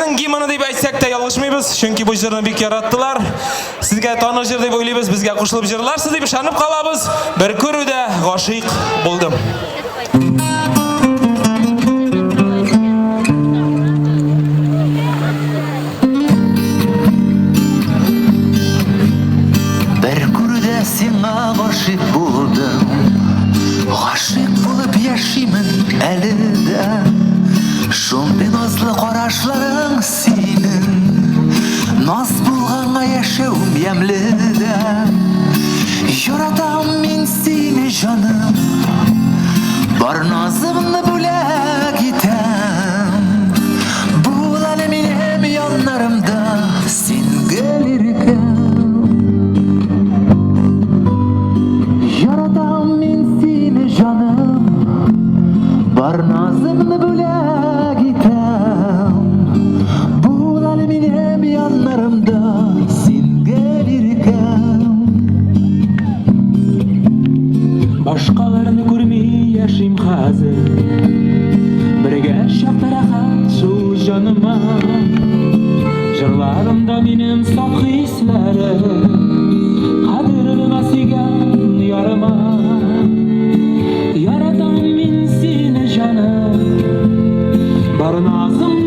Türkiye'nin gimini deyip aytsak da yalışmayız. Çünkü bu jırını bek yarattılar. Sizge tanı jır deyip oylabız, bizge qoşulup jırlarsız deyip şanıp qalabız. Bir körüde gaşiq buldum. Bir körüde sana gaşiq buldum. Gaşiq bulup yaşayımın elinde. Şonday nazlı qaraşların senin. Naz bulğanğa yaşavım yemlide. Yaratam men seni canım. Bar nazımını bölek etem. Bu alemin hem yanlarımda sen gelirken. Yaratam men seni canım. Bar nazımını bölek etem. Bu alemin hem yanlarımda sen gelirken. Başkalarını görmey yaşayım hazır. Birge şaptarahat şu canıma. Jırlarımda benim saf hislerim. Kadirimi asigan yarıma. Yaradan men seni canım. Bar nazım